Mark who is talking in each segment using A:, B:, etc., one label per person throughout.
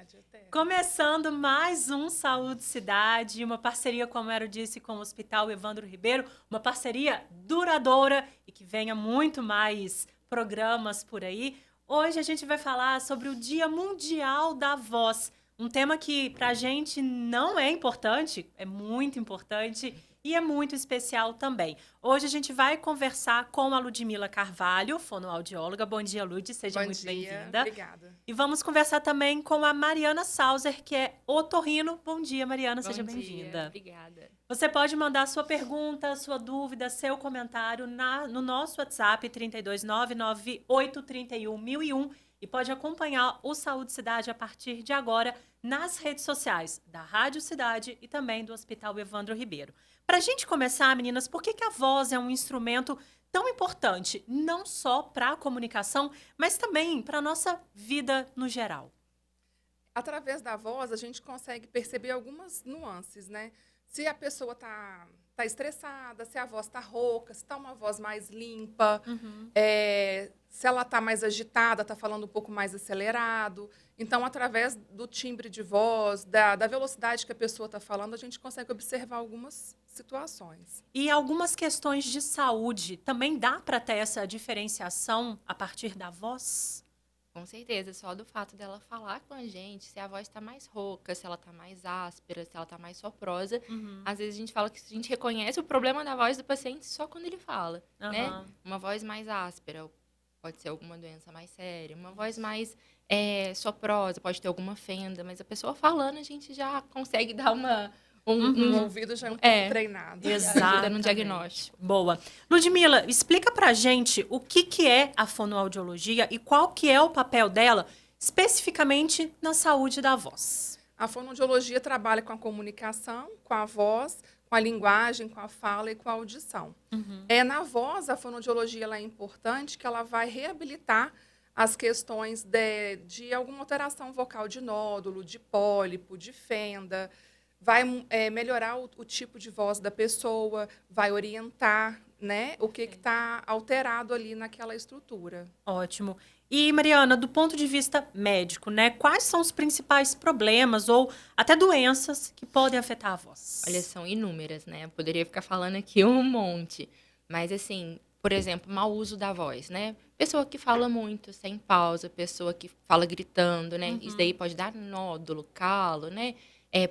A: Cidade até.
B: Começando mais um Saúde Cidade, uma parceria, como eu disse, com o Hospital Evandro Ribeiro, uma parceria duradoura e que venha muito mais programas por aí. Hoje a gente vai falar sobre o Dia Mundial da Voz, um tema que pra gente não é importante, é muito importante e é muito especial também. Hoje a gente vai conversar com a Ludmila Carvalho, fonoaudióloga. Bom dia, Lud, seja
A: Bom
B: muito
A: dia,
B: bem-vinda.
A: obrigada.
B: E vamos conversar também com a Mariana Sauser, que é otorrino. Bom dia, Mariana, seja
C: Bom dia,
B: bem-vinda.
C: obrigada.
B: Você pode mandar sua pergunta, sua dúvida, seu comentário no nosso WhatsApp 32998311001 e pode acompanhar o Saúde Cidade a partir de agora nas redes sociais da Rádio Cidade e também do Hospital Evandro Ribeiro. Para a gente começar, meninas, por que a voz é um instrumento tão importante, não só para a comunicação, mas também para a nossa vida no geral?
A: Através da voz, a gente consegue perceber algumas nuances, né? Se a pessoa tá estressada, se a voz tá rouca, se tá uma voz mais limpa, se ela tá mais agitada, tá falando um pouco mais acelerado. Então, através do timbre de voz, da velocidade que a pessoa está falando, a gente consegue observar algumas situações.
B: E algumas questões de saúde, também dá para ter essa diferenciação a partir da voz?
C: Com certeza, só do fato dela falar com a gente, se a voz está mais rouca, se ela está mais áspera, se ela está mais soprosa, às vezes a gente fala que a gente reconhece o problema da voz do paciente só quando ele fala, né? Uma voz mais áspera pode ser alguma doença mais séria, uma voz mais soprosa pode ter alguma fenda, mas a pessoa falando a gente já consegue dar
A: O ouvido já é um pouco treinado.
C: ajuda no diagnóstico.
B: Boa. Ludmila, explica pra gente o que é a fonoaudiologia e qual que é o papel dela especificamente na saúde da voz.
A: A fonoaudiologia trabalha com a comunicação, com a voz, com a linguagem, com a fala e com a audição. Na voz, a fonoaudiologia ela é importante, que ela vai reabilitar as questões de alguma alteração vocal de nódulo, de pólipo, de fenda, vai melhorar o tipo de voz da pessoa, vai orientar, né, o que está alterado ali naquela estrutura.
B: Ótimo. E, Mariana, do ponto de vista médico, né, quais são os principais problemas ou até doenças que podem afetar a voz?
C: Olha, são inúmeras, né? Eu poderia ficar falando aqui um monte. Mas, assim, por exemplo, mau uso da voz, né? Pessoa que fala muito, sem pausa, pessoa que fala gritando, né? Isso daí pode dar nódulo, calo, né?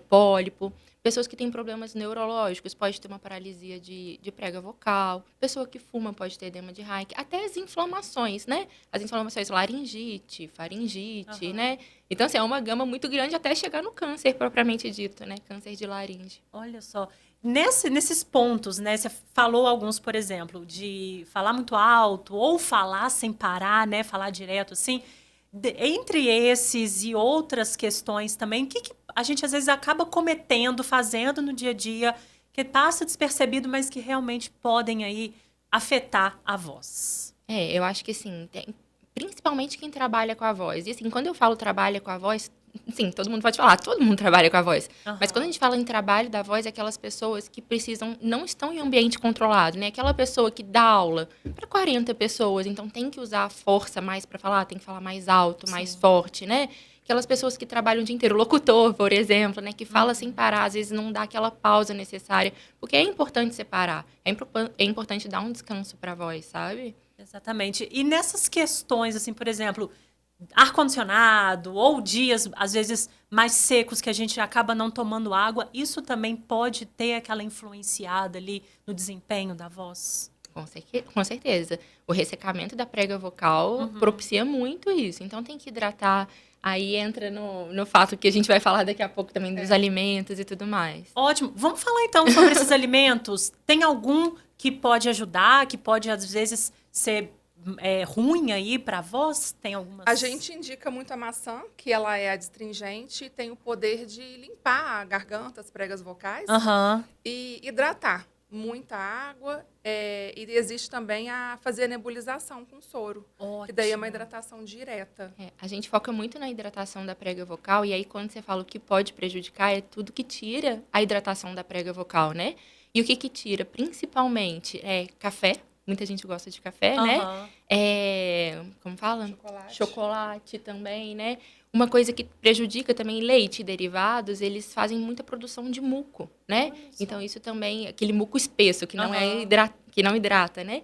C: Pólipo. Pessoas que têm problemas neurológicos, pode ter uma paralisia de prega vocal. Pessoa que fuma pode ter edema de Hayek. Até as inflamações, né? As inflamações laringite, faringite, né? Então, assim, é uma gama muito grande até chegar no câncer, propriamente dito, né? Câncer de laringe.
B: Olha só. Nesses pontos, né? Você falou alguns, por exemplo, de falar muito alto ou falar sem parar, né? Falar direto, assim. Entre esses e outras questões também, o que a gente às vezes acaba cometendo, fazendo no dia a dia, que passa despercebido, mas que realmente podem aí afetar a voz?
C: Eu acho que assim, principalmente quem trabalha com a voz. E assim, quando eu falo trabalha com a voz, sim, todo mundo pode falar, todo mundo trabalha com a voz. Mas quando a gente fala em trabalho da voz, é aquelas pessoas que não estão em ambiente controlado, né? Aquela pessoa que dá aula para 40 pessoas, então tem que usar a força mais para falar, tem que falar mais alto, mais forte, né? Aquelas pessoas que trabalham o dia inteiro, locutor, por exemplo, né? Que fala sem parar, às vezes não dá aquela pausa necessária. Porque é importante separar, é importante dar um descanso para a voz, sabe?
B: Exatamente. E nessas questões, assim, por exemplo, ar-condicionado ou dias, às vezes, mais secos que a gente acaba não tomando água, isso também pode ter aquela influenciada ali no desempenho da voz?
C: Com certeza. O ressecamento da prega vocal propicia muito isso. Então, tem que hidratar. Aí entra no fato que a gente vai falar daqui a pouco também dos alimentos e tudo mais.
B: Ótimo. Vamos falar, então, sobre esses alimentos. Tem algum que pode ajudar, que pode, às vezes, ser ruim aí para a voz? Tem algumas...
A: A gente indica muito a maçã, que ela é adstringente e tem o poder de limpar a garganta, as pregas vocais e hidratar. Muita água e existe também a fazer a nebulização com soro,
B: Ótimo.
A: que daí é uma hidratação direta.
C: A gente foca muito na hidratação da prega vocal e aí quando você fala o que pode prejudicar é tudo que tira a hidratação da prega vocal, né? E o que tira principalmente é café. Muita gente gosta de café, né? Como fala?
A: Chocolate.
C: Chocolate também, né? Uma coisa que prejudica também leite e derivados, eles fazem muita produção de muco, né? Então, isso também, aquele muco espesso, que que não hidrata, né?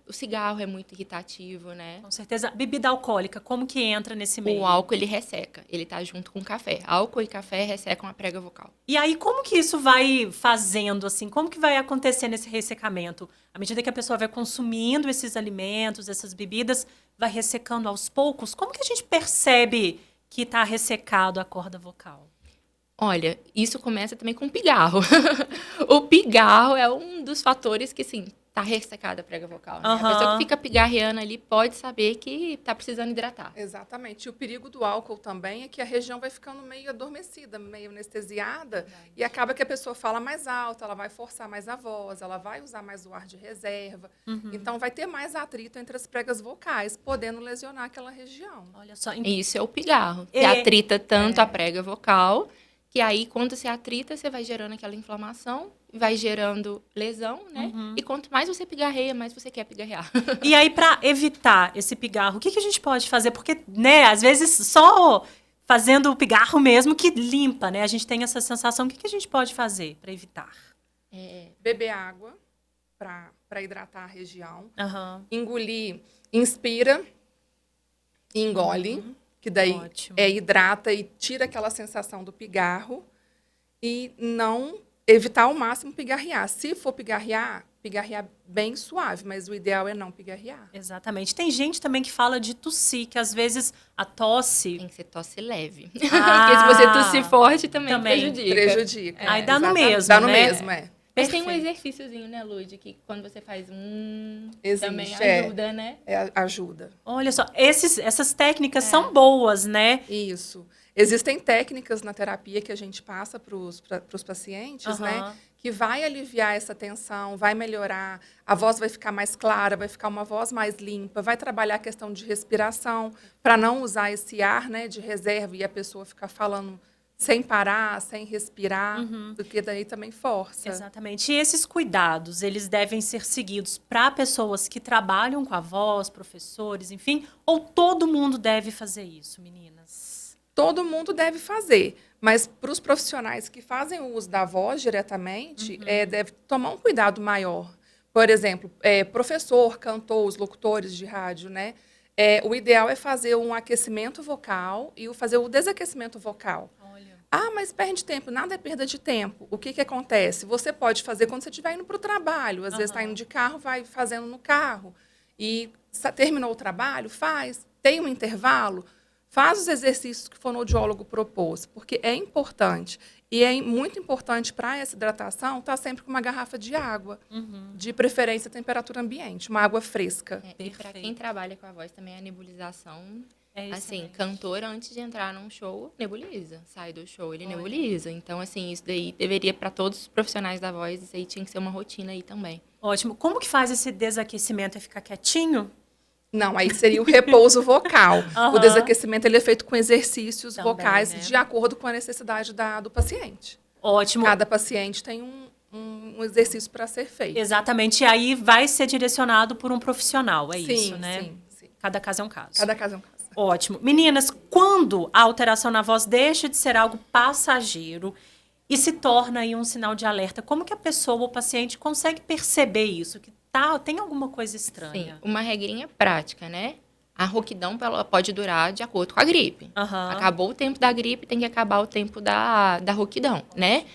C: O cigarro é muito irritativo, né?
B: Com certeza. Bebida alcoólica, como que entra nesse meio?
C: O álcool, ele resseca. Ele tá junto com o café. Álcool e café ressecam a prega vocal.
B: E aí, como que isso vai fazendo, assim? Como que vai acontecer nesse ressecamento? À medida que a pessoa vai consumindo esses alimentos, essas bebidas, vai ressecando aos poucos? Como que a gente percebe que está ressecado a corda vocal?
C: Olha, isso começa também com o pigarro. O pigarro é um dos fatores que, assim, tá ressecada a prega vocal, né? A pessoa que fica pigarreando ali pode saber que tá precisando hidratar.
A: Exatamente. E o perigo do álcool também é que a região vai ficando meio adormecida, meio anestesiada, e acaba que a pessoa fala mais alto, ela vai forçar mais a voz, ela vai usar mais o ar de reserva. Então, vai ter mais atrito entre as pregas vocais, podendo lesionar aquela região.
B: Olha só.
C: Isso é o pigarro. Que atrita tanto a prega vocal, que aí, quando você atrita, você vai gerando aquela inflamação, vai gerando lesão, né? E quanto mais você pigarreia, mais você quer pigarrear.
B: E aí, para evitar esse pigarro, o que a gente pode fazer? Porque, né, às vezes só fazendo o pigarro mesmo que limpa, né? A gente tem essa sensação. O que a gente pode fazer para evitar?
A: Beber água para hidratar a região.
B: Engolir.
A: Inspira e engole. Que daí hidrata e tira aquela sensação do pigarro. E não evitar ao máximo pigarrear. Se for pigarrear bem suave, mas o ideal é não pigarrear.
B: Exatamente. Tem gente também que fala de tossir, que às vezes a tosse...
C: Tem que ser tosse leve. Porque se você tossir forte, também
A: prejudica.
B: Aí dá no mesmo,
A: Dá no
B: né?
A: mesmo,
C: Mas tem um exercíciozinho, né, Lud? Que quando você faz também ajuda, né?
A: Ajuda.
B: Olha só, essas técnicas são boas, né?
A: Isso. Existem técnicas na terapia que a gente passa para os pacientes, né? Que vai aliviar essa tensão, vai melhorar, a voz vai ficar mais clara, vai ficar uma voz mais limpa, vai trabalhar a questão de respiração, para não usar esse ar, né, de reserva e a pessoa ficar falando sem parar, sem respirar, porque daí também força.
B: Exatamente. E esses cuidados, eles devem ser seguidos para pessoas que trabalham com a voz, professores, enfim, ou todo mundo deve fazer isso, meninas?
A: Todo mundo deve fazer, mas para os profissionais que fazem o uso da voz diretamente, deve tomar um cuidado maior. Por exemplo, professor, cantor, os locutores de rádio, né? O ideal é fazer um aquecimento vocal e fazer o desaquecimento vocal. Mas perde tempo. Nada é perda de tempo. O que acontece? Você pode fazer quando você estiver indo para o trabalho. Às vezes está indo de carro, vai fazendo no carro. E terminou o trabalho, faz. Tem um intervalo, faz os exercícios que o fonoaudiólogo propôs, porque é importante. E é muito importante para essa hidratação estar sempre com uma garrafa de água, de preferência a temperatura ambiente, uma água fresca.
C: E para quem trabalha com a voz também, a nebulização... assim, cantor, antes de entrar num show, nebuliza. Sai do show, ele nebuliza. Então, assim, isso daí deveria, para todos os profissionais da voz, isso aí tinha que ser uma rotina aí também.
B: Ótimo. Como que faz esse desaquecimento? É ficar quietinho?
A: Não, aí seria o repouso vocal. O desaquecimento ele é feito com exercícios
B: também,
A: vocais,
B: né?
A: De acordo com a necessidade do paciente.
B: Ótimo.
A: Cada paciente tem um exercício para ser feito.
B: Exatamente. E aí vai ser direcionado por um profissional, isso, né?
A: Sim.
B: Cada caso é um caso.
A: Cada caso é um caso.
B: Ótimo. Meninas, quando a alteração na voz deixa de ser algo passageiro e se torna aí um sinal de alerta, como que a pessoa, o paciente, consegue perceber isso? Que tem alguma coisa estranha?
C: Sim, uma regrinha prática, né? A rouquidão ela pode durar de acordo com a gripe. Acabou o tempo da gripe, tem que acabar o tempo da rouquidão, né?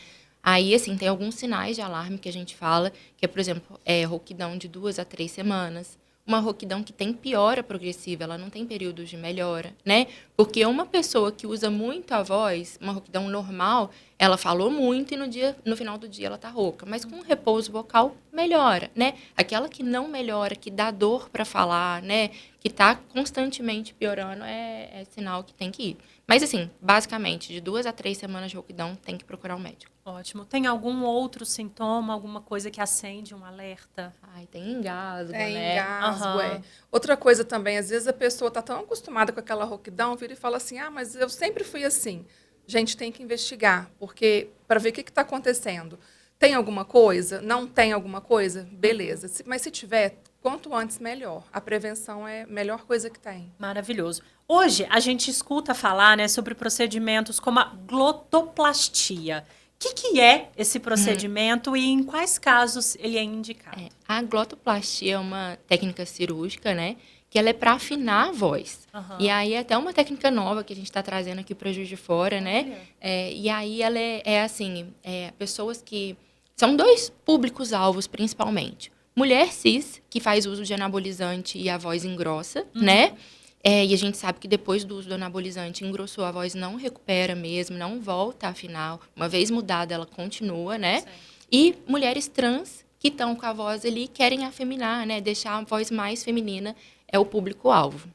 C: Aí, assim, tem alguns sinais de alarme que a gente fala, que é, por exemplo, rouquidão de 2 a 3 semanas. Uma rouquidão que tem piora progressiva, ela não tem períodos de melhora, né? Porque uma pessoa que usa muito a voz, uma rouquidão normal, ela falou muito e no final do dia ela tá rouca. Mas com repouso vocal, melhora, né? Aquela que não melhora, que dá dor para falar, né? Que tá constantemente piorando, é sinal que tem que ir. Mas, assim, basicamente, de 2 a 3 semanas de rouquidão, tem que procurar um médico.
B: Ótimo. Tem algum outro sintoma, alguma coisa que acende um alerta?
C: Tem engasgo,
A: né? Engasgo, Outra coisa também, às vezes a pessoa está tão acostumada com aquela rouquidão, vira e fala assim, mas eu sempre fui assim. Gente, tem que investigar, porque para ver o que está acontecendo. Tem alguma coisa? Não tem alguma coisa? Beleza. Mas se tiver, quanto antes, melhor. A prevenção é a melhor coisa que tem.
B: Maravilhoso. Hoje, a gente escuta falar, né, sobre procedimentos como a glotoplastia. O que é esse procedimento e em quais casos ele é indicado?
C: A glotoplastia é uma técnica cirúrgica, né? Que ela é para afinar a voz. E aí é até uma técnica nova que a gente está trazendo aqui para Juiz de Fora, né? E aí ela é assim, pessoas que... São dois públicos-alvos, principalmente. Mulher cis, que faz uso de anabolizante e a voz engrossa, né? E a gente sabe que depois do uso do anabolizante, engrossou, a voz não recupera mesmo, não volta a afinar. Uma vez mudada, ela continua, né? Certo. E mulheres trans que estão com a voz ali e querem afeminar, né? Deixar a voz mais feminina, é o público-alvo.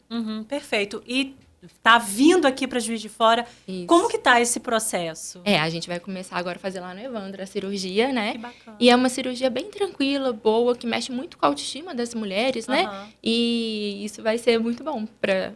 B: Perfeito. E tá vindo aqui para Juiz de Fora. Isso. Como que tá esse processo?
C: A gente vai começar agora a fazer lá no Evandro a cirurgia, né?
B: Que bacana.
C: E é uma cirurgia bem tranquila, boa, que mexe muito com a autoestima das mulheres, né? E isso vai ser muito bom para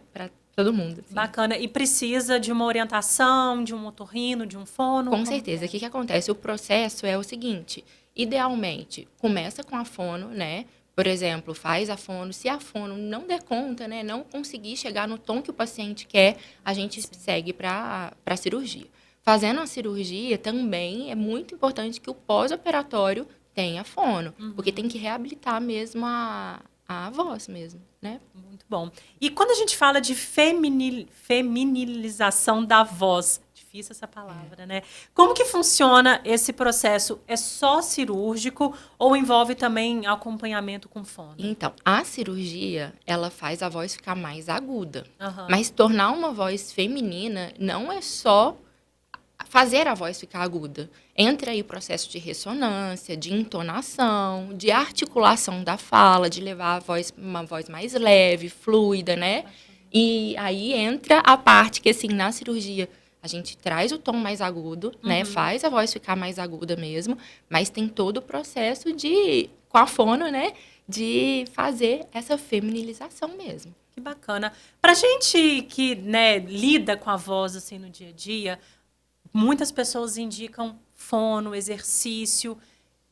C: todo mundo. Assim.
B: Bacana. E precisa de uma orientação, de um otorrino, de um fono?
C: Com certeza. O que acontece? O processo é o seguinte, idealmente, começa com a fono, né? Por exemplo, faz a fono. Se a fono não der conta, né, não conseguir chegar no tom que o paciente quer, a gente segue para a cirurgia. Fazendo a cirurgia, também é muito importante que o pós-operatório tenha fono, porque tem que reabilitar mesmo a voz mesmo, né?
B: Muito bom. E quando a gente fala de feminilização da voz, difícil essa palavra, né? Como que funciona esse processo? É só cirúrgico ou envolve também acompanhamento com fono?
C: Então, a cirurgia, ela faz a voz ficar mais aguda. Mas tornar uma voz feminina não é só fazer a voz ficar aguda. Entra aí o processo de ressonância, de entonação, de articulação da fala, de levar uma voz mais leve, fluida, né? E aí entra a parte que, assim, na cirurgia, a gente traz o tom mais agudo, né? Faz a voz ficar mais aguda mesmo, mas tem todo o processo com a fono, né? De fazer essa feminilização mesmo.
B: Que bacana. Pra gente que, né, lida com a voz, assim, no dia a dia, muitas pessoas indicam fono, exercício.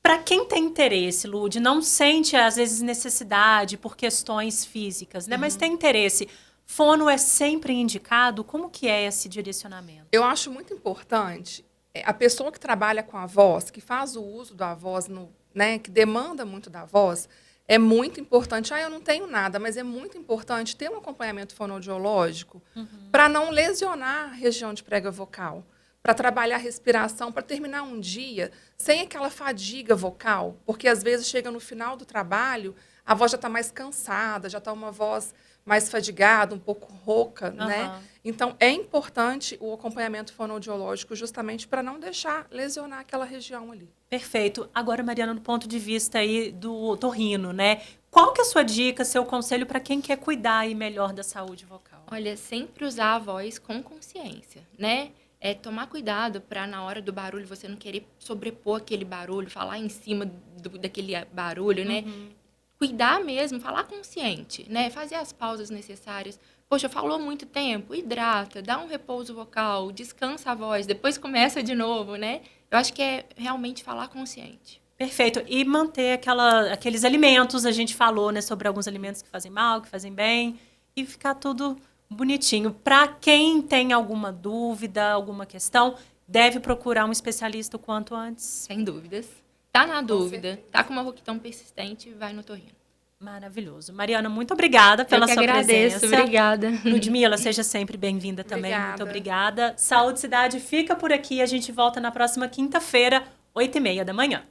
B: Para quem tem interesse, Lud, não sente, às vezes, necessidade por questões físicas, né? Mas tem interesse. Fono é sempre indicado? Como que é esse direcionamento?
A: Eu acho muito importante a pessoa que trabalha com a voz, que faz o uso da voz, né, que demanda muito da voz, é muito importante. Eu não tenho nada, mas é muito importante ter um acompanhamento fonoaudiológico para não lesionar a região de prega vocal, para trabalhar a respiração, para terminar um dia sem aquela fadiga vocal, porque às vezes chega no final do trabalho, a voz já está mais cansada, já está uma voz mais fadigada, um pouco rouca, né? Então, é importante o acompanhamento fonoaudiológico justamente para não deixar lesionar aquela região ali.
B: Perfeito. Agora, Mariana, do ponto de vista aí do otorrino, né? Qual que é a sua dica, seu conselho para quem quer cuidar aí melhor da saúde vocal?
C: Olha, sempre usar a voz com consciência, né? Tomar cuidado para, na hora do barulho, você não querer sobrepor aquele barulho, falar em cima daquele barulho, né? Cuidar mesmo, falar consciente, né? Fazer as pausas necessárias. Poxa, falou muito tempo, hidrata, dá um repouso vocal, descansa a voz, depois começa de novo, né? Eu acho que é realmente falar consciente.
B: Perfeito. E manter aqueles alimentos, a gente falou, né, sobre alguns alimentos que fazem mal, que fazem bem, e ficar tudo bonitinho. Para quem tem alguma dúvida, alguma questão, deve procurar um especialista o quanto antes.
C: Sem dúvidas. Tá na dúvida, tá com uma rouquidão persistente, vai no otorrino.
B: Maravilhoso. Mariana, muito obrigada pela sua presença.
C: Obrigada.
B: Ludmila, seja sempre bem-vinda também.
A: Obrigada.
B: Muito obrigada. Saúde Cidade fica por aqui. A gente volta na próxima quinta-feira, 8h30 da manhã.